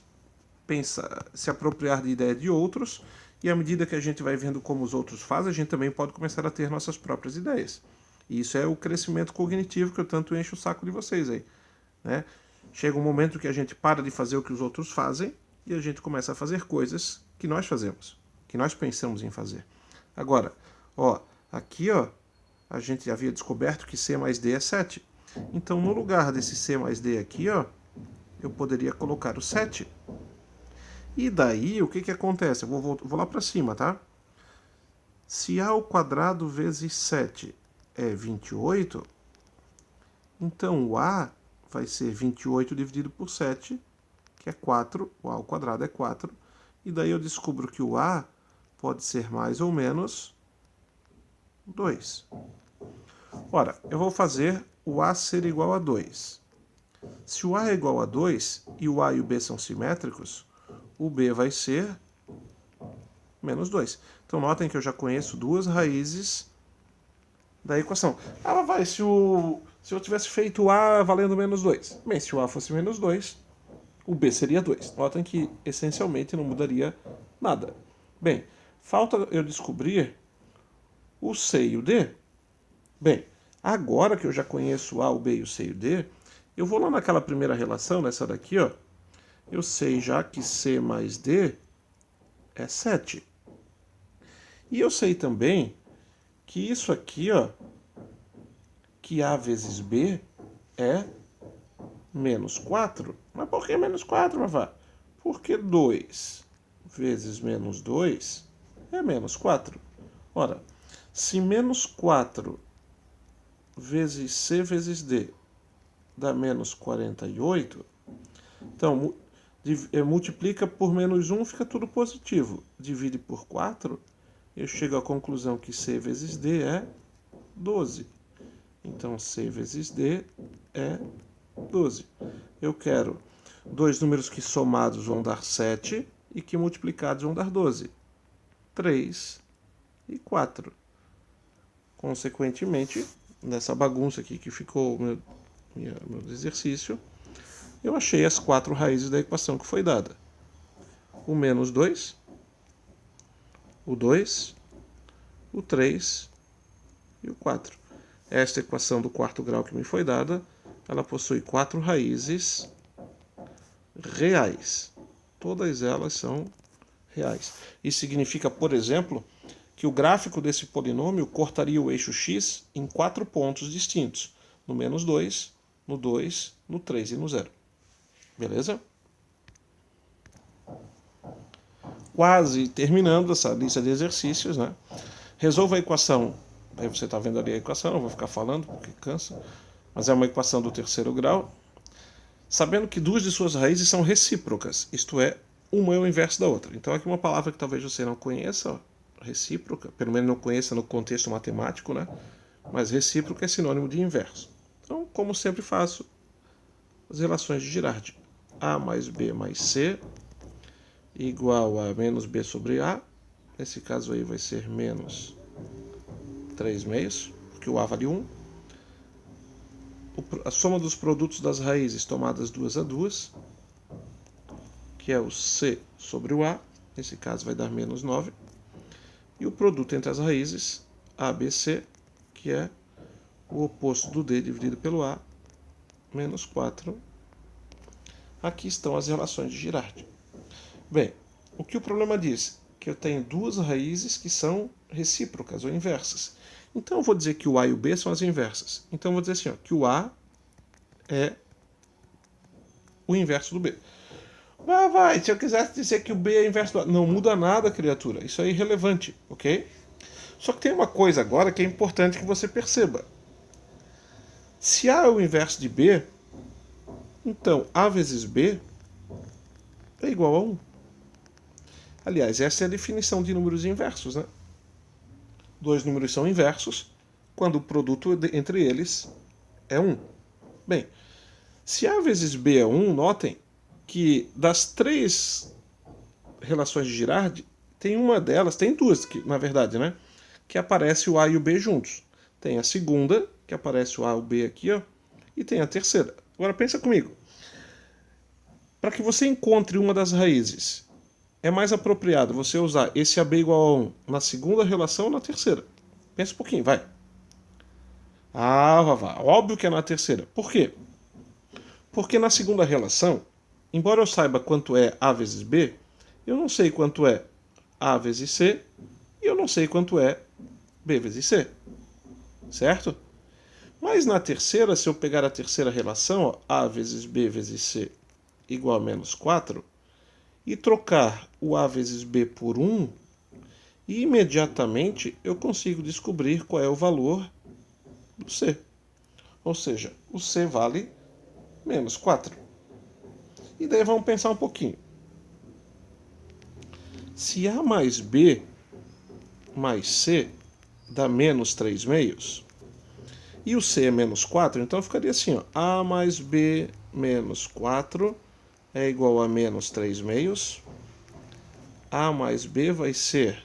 pensar, se apropriar de ideia de outros, e à medida que a gente vai vendo como os outros fazem, a gente também pode começar a ter nossas próprias ideias. E isso é o crescimento cognitivo que eu tanto encho o saco de vocês aí, né? Chega um momento que a gente para de fazer o que os outros fazem e a gente começa a fazer coisas que nós fazemos, que nós pensamos em fazer. Agora, ó, aqui, ó, a gente havia descoberto que C mais D é 7. Então, no lugar desse C mais D aqui, ó, eu poderia colocar o 7. E daí, o que acontece? Eu vou lá para cima, tá? Se A ao quadrado vezes 7 é 28, então o A vai ser 28 dividido por 7, que é 4. O A ao quadrado é 4. E daí eu descubro que o A pode ser mais ou menos 2. Ora, eu vou fazer o A ser igual a 2. Se o A é igual a 2 e o A e o B são simétricos, o B vai ser menos 2. Então notem que eu já conheço duas raízes da equação. Se eu tivesse feito o A valendo menos 2. Bem, se o A fosse menos 2, o B seria 2. Notem que essencialmente não mudaria nada. Bem, falta eu descobrir o C e o D. Bem, agora que eu já conheço o A, o B e o C e o D, eu vou lá naquela primeira relação, nessa daqui, ó. Eu sei já que C mais D é 7. E eu sei também que isso aqui, ó, que A vezes B é menos 4. Mas por que menos 4, Vavá? Porque 2 vezes menos 2 é menos 4. Ora, se menos 4 vezes C vezes D dá menos 48, então multiplica por menos 1, fica tudo positivo. Divide por 4, eu chego à conclusão que C vezes D é 12. Então C vezes D é 12. Eu quero dois números que somados vão dar 7 e que multiplicados vão dar 12. 3 e 4. Consequentemente, nessa bagunça aqui que ficou meu exercício, eu achei as 4 raízes da equação que foi dada. O menos 2, o 2, o 3 e o 4. Esta equação do quarto grau que me foi dada, ela possui 4 raízes reais. Todas elas são reais. Isso significa, por exemplo, que o gráfico desse polinômio cortaria o eixo x em 4 pontos distintos. No menos 2, no 2, no 3 e no 0. Beleza? Quase terminando essa lista de exercícios, né? Resolva a equação. Aí você está vendo ali a equação, não vou ficar falando porque cansa. Mas é uma equação do terceiro grau. Sabendo que duas de suas raízes são recíprocas, isto é, uma é o inverso da outra. Então aqui uma palavra que talvez você não conheça, ó, recíproca, pelo menos não conheça no contexto matemático, né? Mas recíproca é sinônimo de inverso. Então, como sempre faço, as relações de Girardi. A mais B mais C igual a menos B sobre A. Nesse caso aí vai ser menos 3 meios, porque o A vale 1. A soma dos produtos das raízes tomadas duas a duas, que é o C sobre o A, nesse caso vai dar menos 9. E o produto entre as raízes, ABC, que é o oposto do D dividido pelo A, menos 4. Aqui estão as relações de Girardi. Bem, o que o problema diz? Que eu tenho duas raízes que são recíprocas ou inversas. Então eu vou dizer que o A e o B são as inversas. Então eu vou dizer assim, ó, que o A é o inverso do B. Vai, se eu quisesse dizer que o B é o inverso do A. Não muda nada, criatura. Isso é irrelevante, ok? Só que tem uma coisa agora que é importante que você perceba. Se A é o inverso de B, então A vezes B é igual a 1. Aliás, essa é a definição de números inversos, né? Dois números são inversos quando o produto entre eles é 1. Bem, se A vezes B é 1, notem que das três relações de Girardi, tem uma delas, tem duas, que, na verdade, né? Que aparece o A e o B juntos. Tem a segunda, que aparece o A e o B aqui, ó, e tem a terceira. Agora pensa comigo. Para que você encontre uma das raízes, é mais apropriado você usar esse AB igual a 1 na segunda relação ou na terceira? Pensa um pouquinho, vai. Vavá, óbvio que é na terceira. Por quê? Porque na segunda relação, embora eu saiba quanto é A vezes B, eu não sei quanto é A vezes C e eu não sei quanto é B vezes C. Certo? Mas na terceira, se eu pegar a terceira relação, ó, A vezes B vezes C igual a menos 4, e trocar o A vezes B por 1, e imediatamente eu consigo descobrir qual é o valor do C. Ou seja, o C vale menos 4. E daí vamos pensar um pouquinho. Se A mais B mais C dá menos 3 meios, e o C é menos 4, então ficaria assim, ó, A mais B menos 4 é igual a menos 3 meios. A mais B vai ser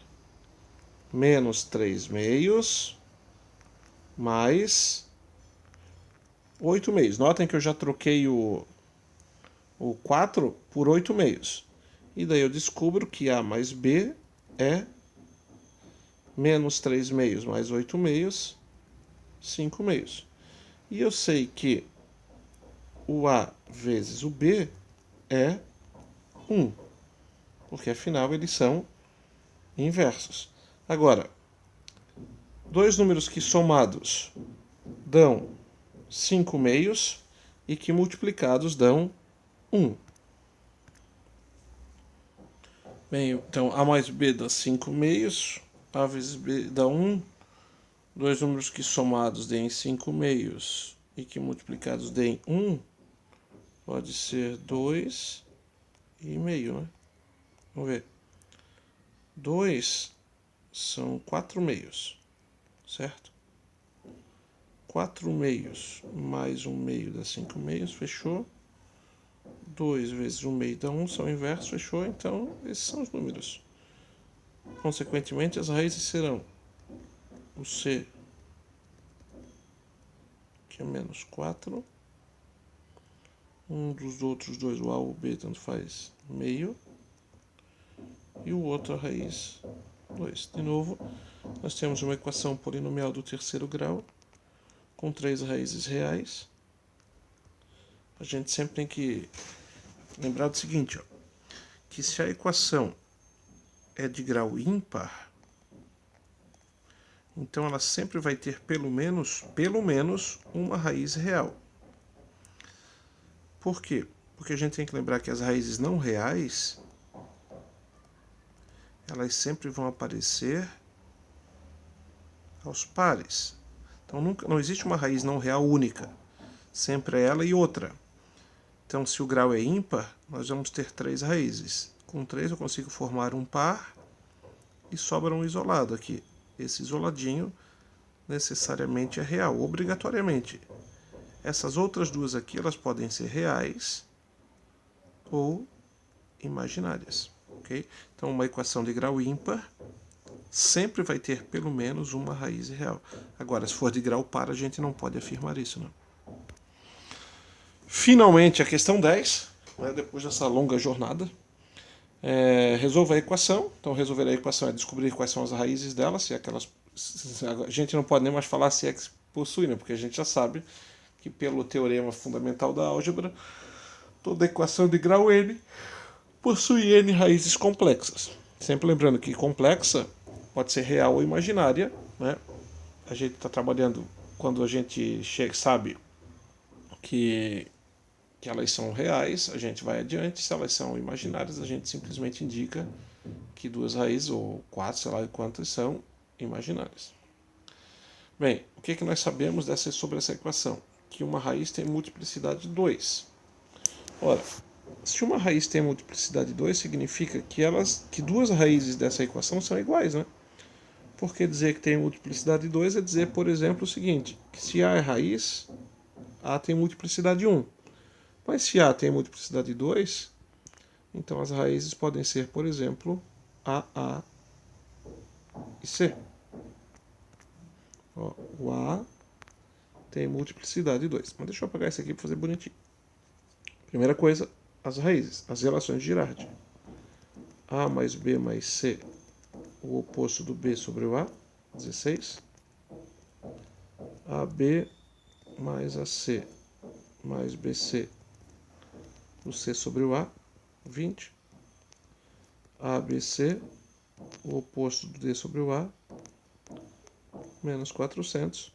menos 3 meios mais 8 meios. Notem que eu já troquei o 4 por 8 meios. E daí eu descubro que A mais B é menos 3 meios mais 8 meios, 5 meios. E eu sei que o A vezes o B é 1, porque afinal eles são inversos. Agora, dois números que somados dão 5 meios e que multiplicados dão 1. Bem, então A mais B dá 5 meios, A vezes B dá 1. Dois números que somados deem 5 meios e que multiplicados deem 1, pode ser 2 e meio, né? Vamos ver. 2 são 4 meios, certo? 4 meios mais 1 meio dá 5 meios, fechou? 2 vezes 1 meio dá 1, são inversos, fechou? Então, esses são os números. Consequentemente, as raízes serão o C, que é menos 4. Um dos outros dois, o A ou o B, tanto faz, meio. E o outro, a raiz 2. De novo, nós temos uma equação polinomial do terceiro grau, com 3 raízes reais. A gente sempre tem que lembrar do seguinte, ó, que se a equação é de grau ímpar, então ela sempre vai ter pelo menos uma raiz real. Por quê? Porque a gente tem que lembrar que as raízes não reais, elas sempre vão aparecer aos pares. Então não existe uma raiz não real única. Sempre é ela e outra. Então, se o grau é ímpar, nós vamos ter 3 raízes. Com 3 eu consigo formar um par e sobra um isolado aqui. Esse isoladinho necessariamente é real, obrigatoriamente. Essas outras duas aqui, elas podem ser reais ou imaginárias. Okay? Então, uma equação de grau ímpar sempre vai ter pelo menos uma raiz real. Agora, se for de grau par, a gente não pode afirmar isso, não. Finalmente, a questão 10, né, depois dessa longa jornada. Resolva a equação. Então, resolver a equação é descobrir quais são as raízes dela, se aquelas. A gente não pode nem mais falar se é que possui, né, porque a gente já sabe que, pelo teorema fundamental da álgebra, toda equação de grau n possui n raízes complexas. Sempre lembrando que complexa pode ser real ou imaginária, né? A gente está trabalhando quando a gente sabe que elas são reais, a gente vai adiante. Se elas são imaginárias, a gente simplesmente indica que 2 raízes, ou 4, sei lá quantas, são imaginárias. Bem, o que nós sabemos sobre essa equação? Que uma raiz tem multiplicidade 2. Ora, se uma raiz tem multiplicidade 2, significa que 2 raízes dessa equação são iguais, né? Porque dizer que tem multiplicidade 2 é dizer, por exemplo, o seguinte, que se A é raiz, A tem multiplicidade 1. Mas se A tem multiplicidade 2, então as raízes podem ser, por exemplo, A e C. Ó, o A tem multiplicidade 2. Mas deixa eu apagar isso aqui para fazer bonitinho. Primeira coisa, as raízes, as relações de Girardi. A mais B mais C, o oposto do B sobre o A, 16. AB mais AC mais BC, o C sobre o A, 20. ABC, o oposto do D sobre o A, menos 400.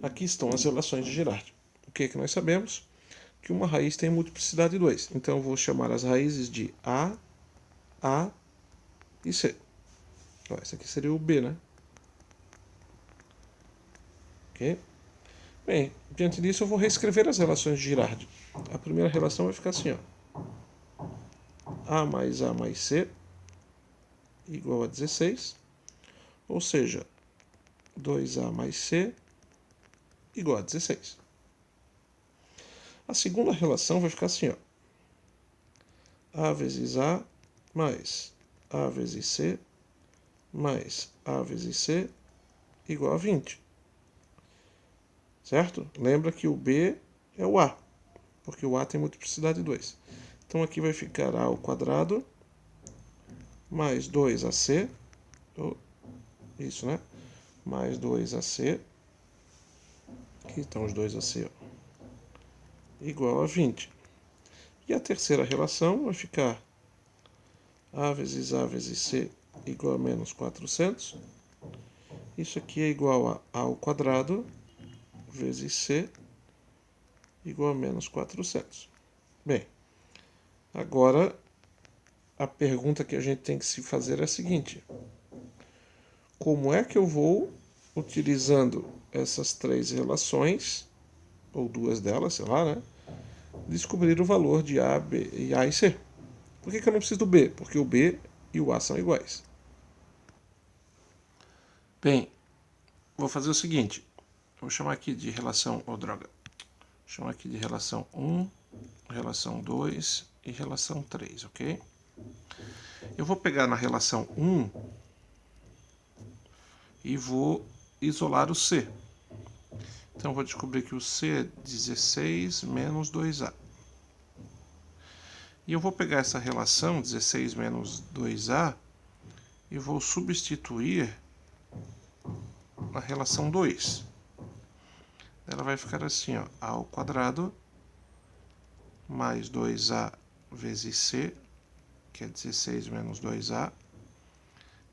Aqui estão as relações de Girardi. O que nós sabemos? Que uma raiz tem multiplicidade 2. Então eu vou chamar as raízes de A e C. Ó, esse aqui seria o B, né? Ok? Bem, diante disso eu vou reescrever as relações de Girardi. A primeira relação vai ficar assim, ó. A mais C igual a 16. Ou seja, 2A mais C igual a 16. A segunda relação vai ficar assim, ó. A vezes A mais A vezes C mais A vezes C igual a 20. Certo? Lembra que o B é o A, porque o A tem multiplicidade 2. Então aqui vai ficar A ao quadrado mais 2AC, isso, né? Mais 2AC, aqui estão os 2AC, ó, igual a 20. E a terceira relação vai ficar A vezes C igual a menos 400. Isso aqui é igual a A ao quadrado vezes C igual a menos 400. Bem, agora a pergunta que a gente tem que se fazer é a seguinte: como é que eu vou, utilizando essas 3 relações, ou 2 delas, sei lá, né, descobrir o valor de A, B e A e C? Por que eu não preciso do B? Porque o B e o A são iguais. Bem, vou fazer o seguinte. Vou chamar aqui de relação... Vou chamar aqui de relação 1, relação 2 e relação 3, ok? Eu vou pegar na relação 1 e vou isolar o C. Então, vou descobrir que o C é 16 menos 2A. E eu vou pegar essa relação, 16 menos 2A, e vou substituir na relação 2. Ela vai ficar assim, ó, A ao quadrado mais 2A vezes C, que é 16 menos 2A.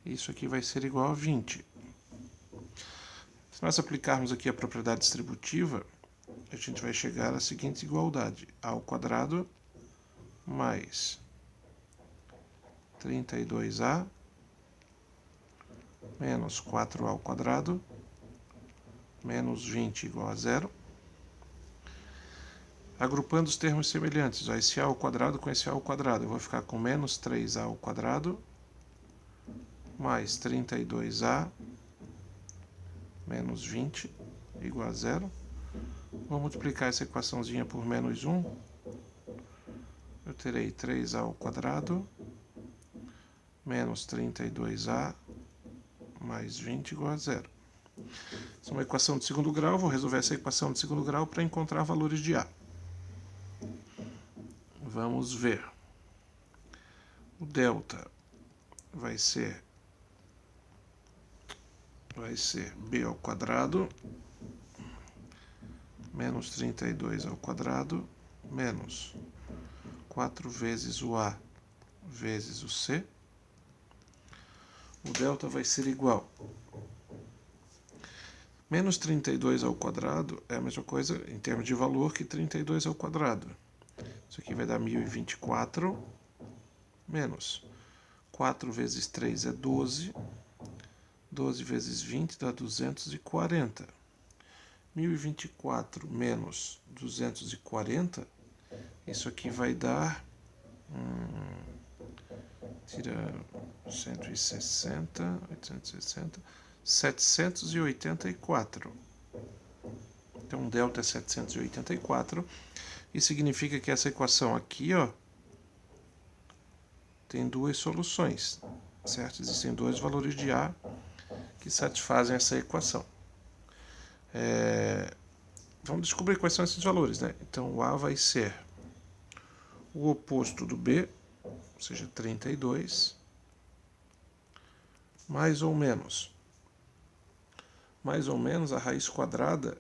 Isso aqui vai ser igual a 20. Se nós aplicarmos aqui a propriedade distributiva, a gente vai chegar à seguinte igualdade: a ao quadrado mais 32a menos 4a ao quadrado menos 20 igual a zero. Agrupando os termos semelhantes, ó, esse a ao quadrado com esse a ao quadrado, eu vou ficar com menos 3a ao quadrado mais 32a menos 20 igual a zero. Vou multiplicar essa equaçãozinha por menos 1. Eu terei 3a ao quadrado menos 32a mais 20 igual a zero. Essa é uma equação de segundo grau. Vou resolver essa equação de segundo grau para encontrar valores de a. Vamos ver. O delta vai ser b ao quadrado menos 32 ao quadrado menos 4 vezes o a vezes o c. O delta vai ser igual. Menos 32 ao quadrado é a mesma coisa em termos de valor que 32 ao quadrado. Isso aqui vai dar 1024 menos 4 vezes 3 é 12. 12 vezes 20 dá 240. 1024 menos 240, isso aqui vai dar... tira 160, 860, 784. Então, delta é 784. E significa que essa equação aqui, ó, tem duas soluções, certo? Existem dois valores de a que satisfazem essa equação. Vamos descobrir quais são esses valores, né? Então, o a vai ser o oposto do b, ou seja, 32, mais ou menos a raiz quadrada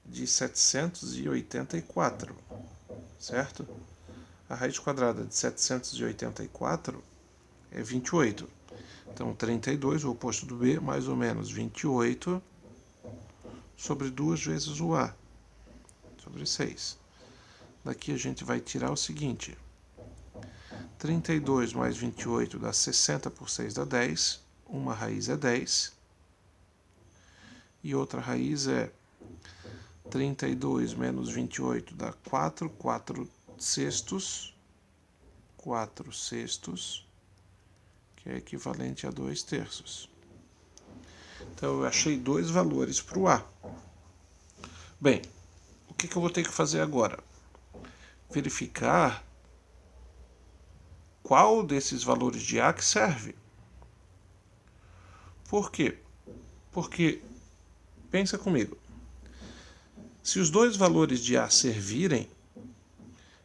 de 784, certo? A raiz quadrada de 784 é 28. Então, 32, o oposto do b, mais ou menos 28 sobre 2 vezes o a, sobre 6. Daqui a gente vai tirar o seguinte: 32 mais 28 dá 60 por 6 dá 10. Uma raiz é 10. E outra raiz é 32 menos 28 dá 4. 4 sextos. 4 sextos, que é equivalente a 2 terços. Então, eu achei dois valores para o a. Bem, o que eu vou ter que fazer agora? Verificar qual desses valores de a que serve. Por quê? Porque, pensa comigo, se os dois valores de a servirem,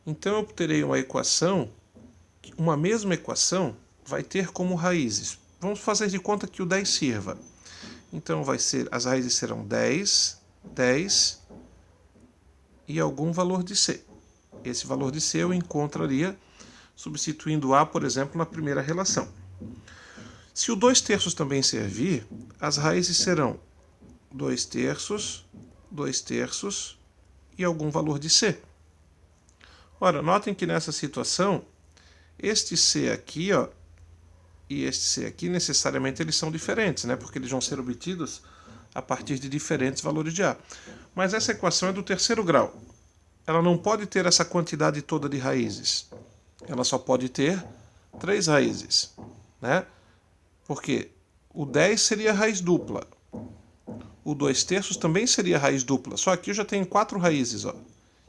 então eu terei uma equação, uma mesma equação vai ter como raízes. Vamos fazer de conta que o 10 sirva. Então as raízes serão 10, 10 e algum valor de c. Esse valor de c eu encontraria substituindo a, por exemplo, na primeira relação. Se o 2 terços também servir, as raízes serão 2 terços, 2 terços e algum valor de c. Ora, notem que nessa situação, este c aqui, ó, e este c aqui, necessariamente eles são diferentes, né? Porque eles vão ser obtidos a partir de diferentes valores de a. Mas essa equação é do terceiro grau. Ela não pode ter essa quantidade toda de raízes. Ela só pode ter 3 raízes, né? Porque o 10 seria raiz dupla. O 2 terços também seria raiz dupla. Só aqui eu já tenho 4 raízes, ó.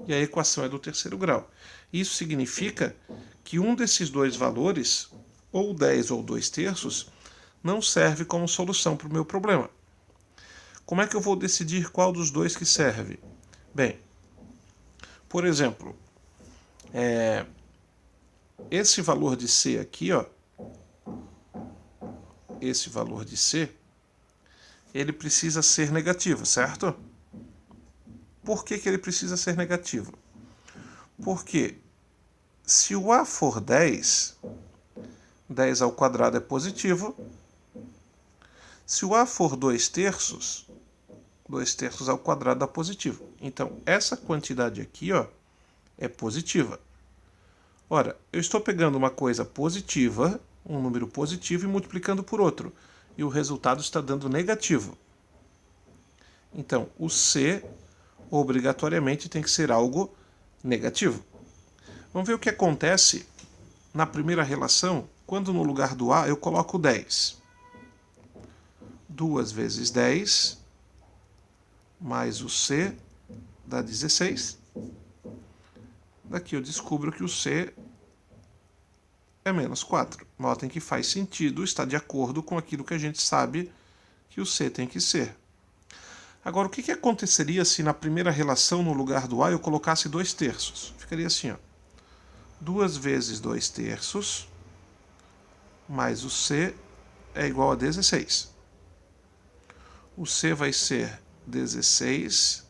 E a equação é do terceiro grau. Isso significa que um desses dois valores, ou 10 ou 2 terços, não serve como solução para o meu problema. Como é que eu vou decidir qual dos dois que serve? Bem, por exemplo, esse valor de c aqui, ó, esse valor de c, ele precisa ser negativo, certo? Por que ele precisa ser negativo? Porque se o a for 10, 10 ao quadrado é positivo. Se o a for 2 terços, 2/3 ao quadrado dá positivo. Então, essa quantidade aqui, ó, é positiva. Ora, eu estou pegando uma coisa positiva, um número positivo, e multiplicando por outro. E o resultado está dando negativo. Então, o C obrigatoriamente tem que ser algo negativo. Vamos ver o que acontece na primeira relação, quando no lugar do A eu coloco 10. 2 vezes 10 mais o C dá 16. Daqui eu descubro que o C é menos 4. Notem que faz sentido, está de acordo com aquilo que a gente sabe que o C tem que ser. Agora, o que aconteceria se na primeira relação, no lugar do A, eu colocasse 2/3? Ficaria assim, ó. 2 vezes 2/3 mais o C é igual a 16. O C vai ser 16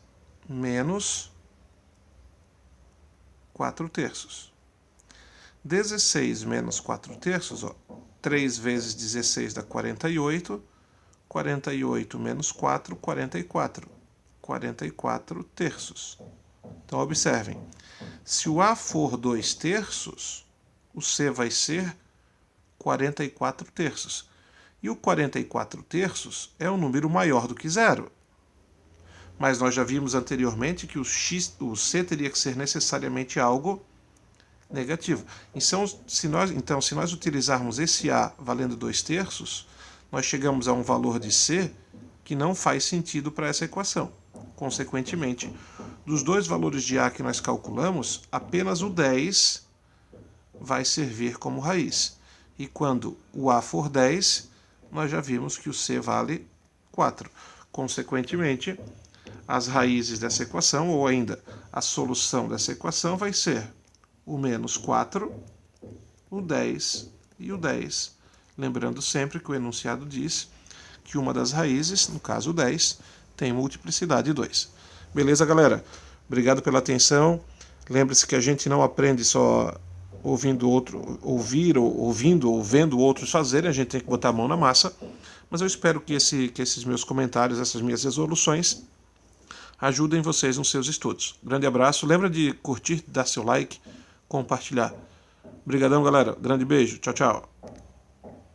menos 4/3. 16 menos 4/3, ó, 3 vezes 16 dá 48. 48 menos 4, 44. 44/3. Então, observem. Se o A for 2/3, o C vai ser 44/3. E o 44/3 é um número maior do que 0. Mas nós já vimos anteriormente que o C teria que ser necessariamente algo negativo. Então, se nós utilizarmos esse A valendo 2/3, nós chegamos a um valor de C que não faz sentido para essa equação. Consequentemente, dos dois valores de A que nós calculamos, apenas o 10 vai servir como raiz. E quando o A for 10, nós já vimos que o C vale 4. Consequentemente, as raízes dessa equação, ou ainda a solução dessa equação, vai ser o menos 4, o 10 e o 10. Lembrando sempre que o enunciado diz que uma das raízes, no caso o 10, tem multiplicidade 2. Beleza, galera? Obrigado pela atenção. Lembre-se que a gente não aprende só ouvindo ou vendo outros fazerem, a gente tem que botar a mão na massa. Mas eu espero que esses meus comentários, essas minhas resoluções, ajudem vocês nos seus estudos. Grande abraço. Lembra de curtir, dar seu like, compartilhar. Obrigadão, galera. Grande beijo. Tchau, tchau.